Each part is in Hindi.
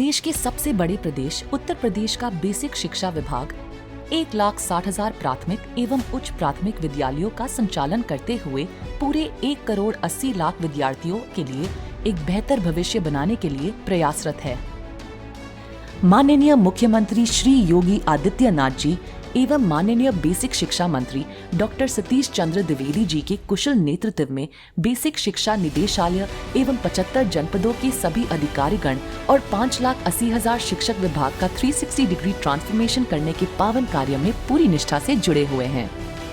देश के सबसे बड़े प्रदेश उत्तर प्रदेश का बेसिक शिक्षा विभाग 1,60,000 प्राथमिक एवं उच्च प्राथमिक विद्यालयों का संचालन करते हुए पूरे 1,80,00,000 विद्यार्थियों के लिए एक बेहतर भविष्य बनाने के लिए प्रयासरत है। माननीय मुख्यमंत्री श्री योगी आदित्यनाथ जी एवं माननीय बेसिक शिक्षा मंत्री डॉक्टर सतीश चंद्र द्विवेदी जी के कुशल नेतृत्व में बेसिक शिक्षा निदेशालय एवं 75 जनपदों के सभी अधिकारीगण और 5,80,000 शिक्षक विभाग का 360 डिग्री ट्रांसफॉर्मेशन करने के पावन कार्य में पूरी निष्ठा से जुड़े हुए हैं।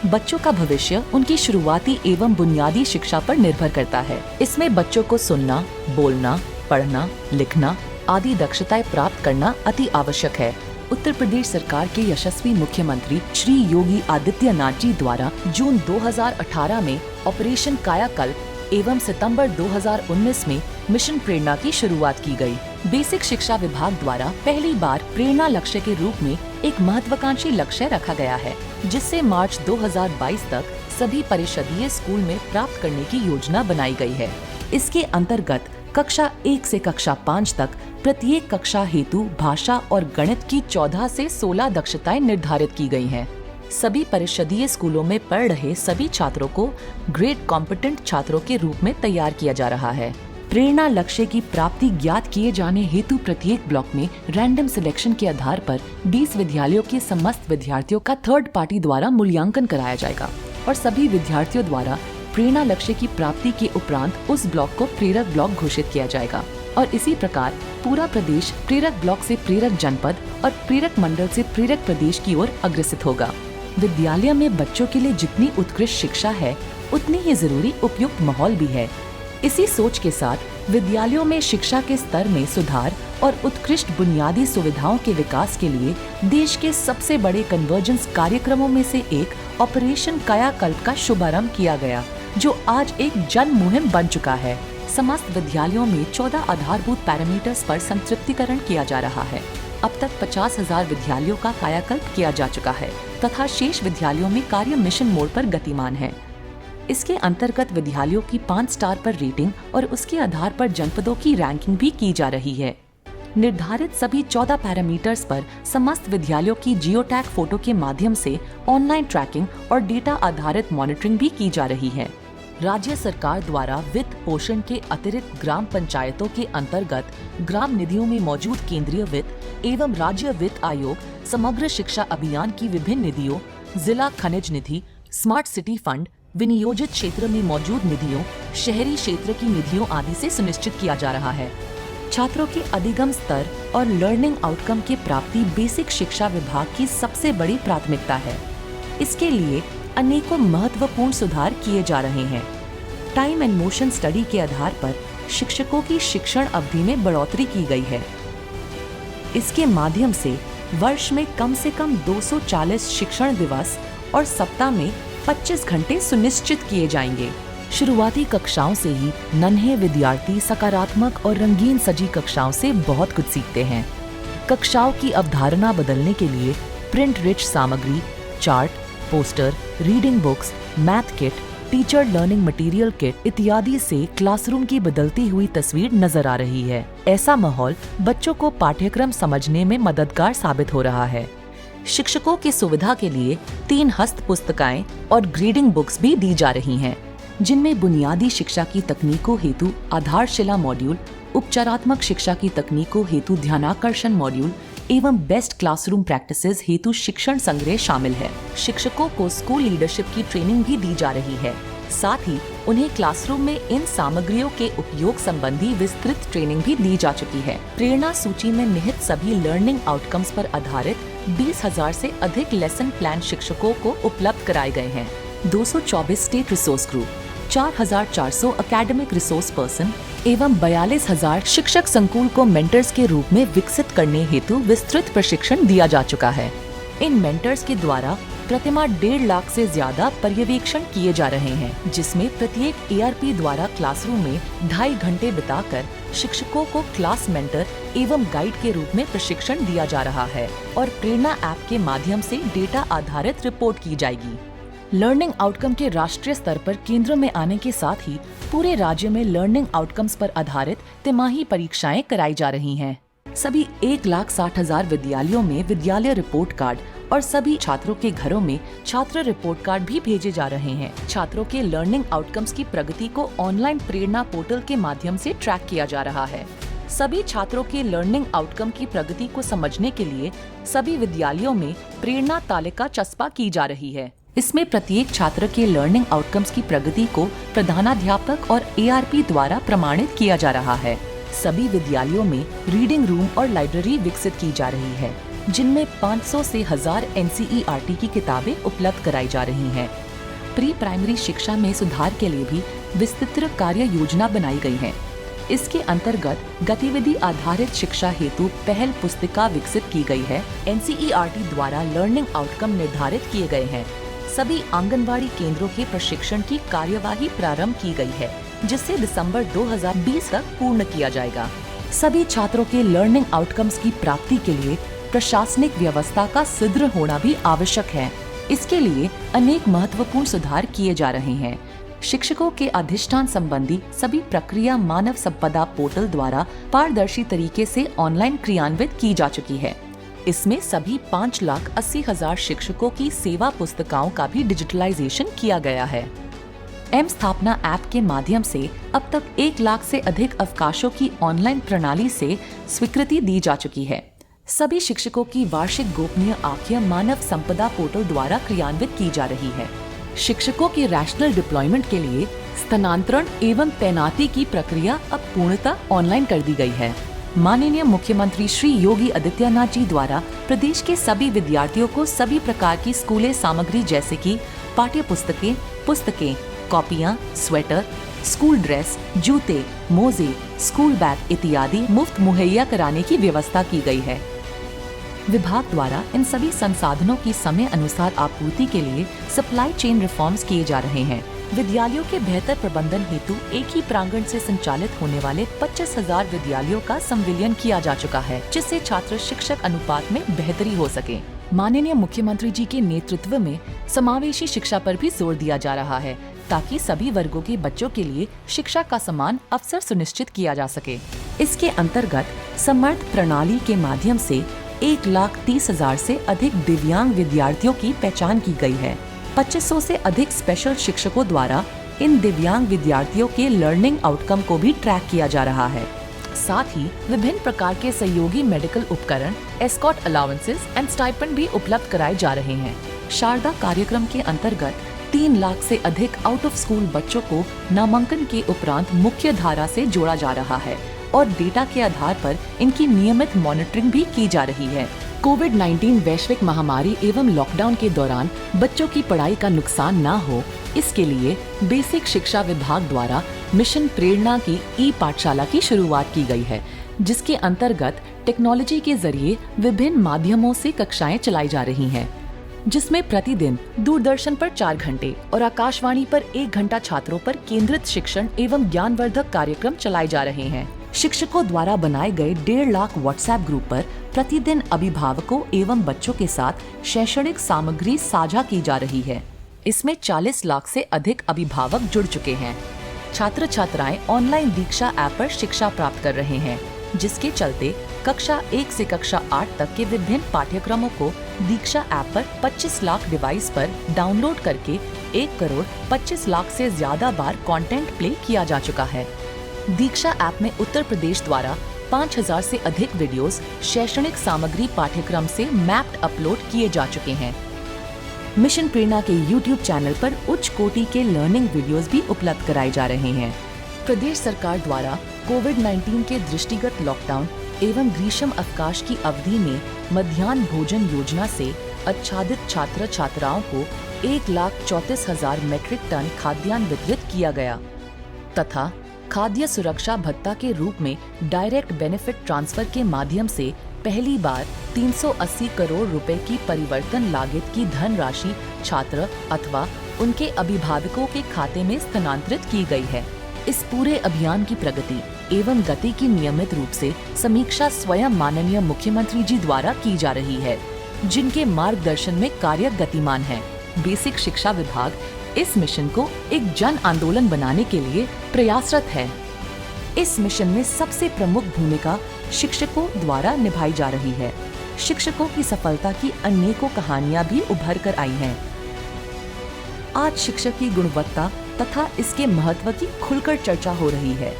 बच्चों का भविष्य उनकी शुरुआती एवं बुनियादी शिक्षा पर निर्भर करता है। इसमें बच्चों को सुनना, बोलना, पढ़ना, लिखना आदि दक्षताएं प्राप्त करना अति आवश्यक है। उत्तर प्रदेश सरकार के यशस्वी मुख्यमंत्री श्री योगी आदित्यनाथ जी द्वारा जून 2018 में ऑपरेशन कायाकल्प एवं सितंबर 2019 में मिशन प्रेरणा की शुरुआत की गई। बेसिक शिक्षा विभाग द्वारा पहली बार प्रेरणा लक्ष्य के रूप में एक महत्वाकांक्षी लक्ष्य रखा गया है, जिससे मार्च 2022 तक सभी परिषदीय स्कूल में प्राप्त करने की योजना बनाई गई है। इसके अंतर्गत कक्षा 1 से कक्षा 5 तक प्रत्येक कक्षा हेतु भाषा और गणित की 14 से 16 दक्षताएं निर्धारित की गई हैं। सभी परिषदीय स्कूलों में पढ़ रहे सभी छात्रों को ग्रेड कॉम्पिटेंट छात्रों के रूप में तैयार किया जा रहा है। प्रेरणा लक्ष्य की प्राप्ति ज्ञात किए जाने हेतु प्रत्येक ब्लॉक में रैंडम सिलेक्शन के आधार पर 20 विद्यालयों के समस्त विद्यार्थियों का थर्ड पार्टी द्वारा मूल्यांकन कराया जाएगा और सभी विद्यार्थियों द्वारा प्रेरणा लक्ष्य की प्राप्ति के उपरांत उस ब्लॉक को प्रेरक ब्लॉक घोषित किया जाएगा और इसी प्रकार पूरा प्रदेश प्रेरक ब्लॉक से प्रेरक जनपद और प्रेरक मंडल से प्रेरक प्रदेश की ओर अग्रसित होगा। विद्यालय में बच्चों के लिए जितनी उत्कृष्ट शिक्षा है, उतनी ही जरूरी उपयुक्त माहौल भी है। इसी सोच के साथ विद्यालयों में शिक्षा के स्तर में सुधार और उत्कृष्ट बुनियादी सुविधाओं के विकास के लिए देश के सबसे बड़े कन्वर्जेंस कार्यक्रमों में से एक ऑपरेशन कायाकल्प का शुभारंभ किया गया, जो आज एक जन मुहिम बन चुका है। समस्त विद्यालयों में 14 आधारभूत पैरामीटर्स पर संतृप्तिकरण किया जा रहा है। अब तक 50,000 विद्यालयों का कायाकल्प किया जा चुका है तथा शेष विद्यालयों में कार्य मिशन मोड पर गतिमान है। इसके अंतर्गत विद्यालयों की 5 स्टार पर रेटिंग और उसके आधार पर जनपदों की रैंकिंग भी की जा रही है। निर्धारित सभी 14 पैरामीटर्स पर समस्त विद्यालयों की जियो टैग फोटो के माध्यम से ऑनलाइन ट्रैकिंग और डेटा आधारित मॉनिटरिंग भी की जा रही है। राज्य सरकार द्वारा वित्त पोषण के अतिरिक्त ग्राम पंचायतों के अंतर्गत ग्राम निधियों में मौजूद केंद्रीय वित्त एवं राज्य वित्त आयोग समग्र शिक्षा अभियान की विभिन्न निधियों, जिला खनिज निधि, स्मार्ट सिटी फंड, विनियोजित क्षेत्र में मौजूद निधियों, शहरी क्षेत्र की निधियों आदि से सुनिश्चित किया जा रहा है। छात्रों के अधिगम स्तर और लर्निंग आउटकम की प्राप्ति बेसिक शिक्षा विभाग की सबसे बड़ी प्राथमिकता है। इसके लिए अनेकों महत्वपूर्ण सुधार किए जा रहे हैं। टाइम एंड मोशन स्टडी के आधार पर शिक्षकों की शिक्षण अवधि में बढ़ोतरी की गई है। इसके माध्यम से वर्ष में कम से कम 240 शिक्षण दिवस और सप्ताह में 25 घंटे सुनिश्चित किए जाएंगे। शुरुआती कक्षाओं से ही नन्हे विद्यार्थी सकारात्मक और रंगीन सजी कक्षाओं से बहुत कुछ सीखते हैं। कक्षाओं की अवधारणा बदलने के लिए प्रिंट रिच सामग्री, chart, poster, reading books, math kit, teacher learning material kit इत्यादि से क्लासरूम की बदलती हुई तस्वीर नजर आ रही है। ऐसा माहौल बच्चों को पाठ्यक्रम समझने में मददगार साबित हो रहा है। शिक्षकों की सुविधा के लिए 3 हस्त पुस्तिकाएं और ग्रेडिंग बुक्स भी दी जा रही हैं, जिनमें बुनियादी शिक्षा की तकनीकों हेतु आधारशिला मॉड्यूल, उपचारात्मक शिक्षा की तकनीकों हेतु ध्यानाकर्षण मॉड्यूल एवं बेस्ट क्लासरूम प्रैक्टिसेस हेतु शिक्षण संग्रह शामिल है। शिक्षकों को स्कूल लीडरशिप की ट्रेनिंग भी दी जा रही है। साथ ही उन्हें क्लासरूम में इन सामग्रियों के उपयोग संबंधी विस्तृत ट्रेनिंग भी दी जा चुकी है। प्रेरणा सूची में निहित सभी लर्निंग आउटकम्स पर आधारित 20,000 से अधिक लेसन प्लान शिक्षकों को उपलब्ध कराए गए हैं। 224 state resource group, 4,400 academic resource person एवं 42,000 शिक्षक संकुल को मेंटर्स के रूप में विकसित करने हेतु विस्तृत प्रशिक्षण दिया जा चुका है। इन मेंटर्स के द्वारा प्रतिमाह 1.5 लाख से ज्यादा पर्यवेक्षण किए जा रहे हैं, जिसमें प्रत्येक ARP द्वारा क्लासरूम में 2.5 घंटे बिताकर शिक्षकों को क्लास मेंटर एवं गाइड के रूप में प्रशिक्षण दिया जा रहा है और प्रेरणा ऐप के माध्यम से डेटा आधारित रिपोर्ट की जाएगी। लर्निंग आउटकम के राष्ट्रीय स्तर पर केंद्र में आने के साथ ही पूरे राज्य में लर्निंग आउटकम्स पर आधारित तिमाही परीक्षाएं कराई जा रही हैं। सभी 1,60,000 विद्यालयों में विद्यालय रिपोर्ट कार्ड और सभी छात्रों के घरों में छात्र रिपोर्ट कार्ड भी भेजे जा रहे हैं। छात्रों के लर्निंग आउटकम्स की प्रगति को ऑनलाइन प्रेरणा पोर्टल के माध्यम से ट्रैक किया जा रहा है। सभी छात्रों के लर्निंग आउटकम की प्रगति को समझने के लिए सभी विद्यालयों में प्रेरणा तालिका चस्पा की जा रही है। इसमें प्रत्येक छात्र के लर्निंग आउटकम्स की प्रगति को प्रधानाध्यापक और ARP द्वारा प्रमाणित किया जा रहा है। सभी विद्यालयों में रीडिंग रूम और लाइब्रेरी विकसित की जा रही है, जिनमें 500 से 1000 NCERT की किताबें उपलब्ध कराई जा रही हैं। प्री प्राइमरी शिक्षा में सुधार के लिए भी विस्तृत कार्य योजना बनाई गई है। इसके अंतर्गत गतिविधि आधारित शिक्षा हेतु पहल पुस्तिका विकसित की गई है। NCERT द्वारा लर्निंग आउटकम निर्धारित किए गए हैं। सभी आंगनवाड़ी केंद्रों के प्रशिक्षण की कार्यवाही प्रारंभ की गई है, जिसे दिसंबर 2020 तक पूर्ण किया जाएगा। सभी छात्रों के लर्निंग आउटकम्स की प्राप्ति के लिए प्रशासनिक व्यवस्था का सुदृढ़ होना भी आवश्यक है। इसके लिए अनेक महत्वपूर्ण सुधार किए जा रहे हैं। शिक्षकों के अधिष्ठान संबंधी सभी प्रक्रिया मानव संपदा पोर्टल द्वारा पारदर्शी तरीके से ऑनलाइन क्रियान्वित की जा चुकी है। इसमें सभी 5,80,000 शिक्षकों की सेवा पुस्तिकाओं का भी डिजिटलाइजेशन किया गया है। एम स्थापना ऐप के माध्यम से अब तक 1 लाख से अधिक अवकाशों की ऑनलाइन प्रणाली से स्वीकृति दी जा चुकी है। सभी शिक्षकों की वार्षिक गोपनीय आंखें मानव संपदा पोर्टल द्वारा क्रियान्वित की जा रही है। शिक्षकों के रैशनल डिप्लॉयमेंट के लिए स्थानांतरण एवं तैनाती की प्रक्रिया अब पूर्णतः ऑनलाइन कर दी गई है। माननीय मुख्यमंत्री श्री योगी आदित्यनाथ जी द्वारा प्रदेश के सभी विद्यार्थियों को सभी प्रकार की स्कूली सामग्री जैसे कि पाठ्य पुस्तकें, कॉपियां, स्वेटर, स्कूल ड्रेस, जूते, मोजे, स्कूल बैग इत्यादि मुफ्त मुहैया कराने की व्यवस्था की गई है। विभाग द्वारा इन सभी संसाधनों की समय अनुसार आपूर्ति के लिए सप्लाई चेन रिफॉर्म्स किए जा रहे हैं। विद्यालयों के बेहतर प्रबंधन हेतु एक ही प्रांगण से संचालित होने वाले 25,000 विद्यालयों का संविलियन किया जा चुका है, जिससे छात्र शिक्षक अनुपात में बेहतरी हो सके। माननीय मुख्यमंत्री जी के नेतृत्व में समावेशी शिक्षा पर भी जोर दिया जा रहा है, ताकि सभी वर्गों के बच्चों के लिए शिक्षा का समान अवसर सुनिश्चित किया जा सके। इसके अंतर्गत समर्थ प्रणाली के माध्यम से 1,30,000 से अधिक दिव्यांग विद्यार्थियों की पहचान की गई है। 2500 से अधिक स्पेशल शिक्षकों द्वारा इन दिव्यांग विद्यार्थियों के लर्निंग आउटकम को भी ट्रैक किया जा रहा है। साथ ही विभिन्न प्रकार के सहयोगी मेडिकल उपकरण, एस्कॉर्ट अलाउंसेस एंड स्टाइपेंड भी उपलब्ध कराए जा रहे हैं। शारदा कार्यक्रम के अंतर्गत 3 लाख से अधिक आउट ऑफ स्कूल बच्चों को नामांकन के उपरांत मुख्य धारा से जोड़ा जा रहा है और डेटा के आधार पर इनकी नियमित मॉनिटरिंग भी की जा रही है। कोविड-19 वैश्विक महामारी एवं लॉकडाउन के दौरान बच्चों की पढ़ाई का नुकसान न हो, इसके लिए बेसिक शिक्षा विभाग द्वारा मिशन प्रेरणा की ई-पाठशाला की शुरुआत की गई है, जिसके अंतर्गत टेक्नोलॉजी के जरिए विभिन्न माध्यमों से कक्षाएं चलाई जा रही हैं, जिसमें प्रतिदिन दूरदर्शन पर 4 घंटे और आकाशवाणी पर 1 घंटा छात्रों पर केंद्रित शिक्षण एवं ज्ञानवर्धक कार्यक्रम चलाए जा रहे हैं। शिक्षकों द्वारा बनाए गए 1.5 लाख व्हाट्सएप ग्रुप पर प्रतिदिन अभिभावकों एवं बच्चों के साथ शैक्षणिक सामग्री साझा की जा रही है। इसमें 40 लाख से अधिक अभिभावक जुड़ चुके हैं। छात्र छात्राएं ऑनलाइन दीक्षा ऐप पर शिक्षा प्राप्त कर रहे हैं, जिसके चलते कक्षा 1 से कक्षा 8 तक के विभिन्न पाठ्यक्रमों को दीक्षा ऐप पर 25 लाख डिवाइस पर डाउनलोड करके 1 करोड़ 25 लाख से ज्यादा बार कंटेंट प्ले किया जा चुका है। दीक्षा ऐप में उत्तर प्रदेश द्वारा 5000 से अधिक वीडियोस शैक्षणिक सामग्री पाठ्यक्रम से मैप्ड अपलोड किए जा चुके हैं। मिशन प्रेरणा के YouTube चैनल पर उच्च कोटि के लर्निंग वीडियोस भी उपलब्ध कराए जा रहे हैं। प्रदेश सरकार द्वारा कोविड-19 के दृष्टिगत लॉकडाउन एवं ग्रीष्म अवकाश की अवधि में मध्याह्न भोजन योजना से आच्छादित छात्र छात्राओं को 1,34,000 मीट्रिक टन खाद्यान्न वितरित किया गया तथा खाद्य सुरक्षा भत्ता के रूप में डायरेक्ट बेनिफिट ट्रांसफर के माध्यम से पहली बार 380 करोड़ रुपए की परिवर्तन लागत की धनराशि छात्र अथवा उनके अभिभावकों के खाते में स्थानांतरित की गई है। इस पूरे अभियान की प्रगति एवं गति की नियमित रूप से समीक्षा स्वयं माननीय मुख्यमंत्री जी द्वारा की जा रही है, जिनके मार्गदर्शन में कार्य गतिमान है। बेसिक शिक्षा विभाग इस मिशन को एक जन आंदोलन बनाने के लिए प्रयासरत है। इस मिशन में सबसे प्रमुख भूमिका शिक्षकों द्वारा निभाई जा रही है। शिक्षकों की सफलता की अनेकों कहानियां भी उभर कर आई हैं। आज शिक्षक की गुणवत्ता तथा इसके महत्व की खुलकर चर्चा हो रही है।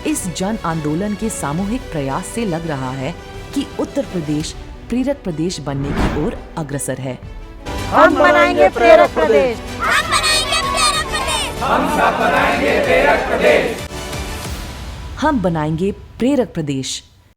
इस जन आंदोलन के सामूहिक प्रयास से लग रहा है कि उत्तर प्रदेश प्रेरक प्रदेश बनने की ओर अग्रसर है। हम बनाएंगे प्रेरक प्रदेश। हम बनाएंगे प्रेरक प्रदेश। हम सब बनाएंगे प्रेरक प्रदेश। हम बनाएंगे प्रेरक प्रदेश।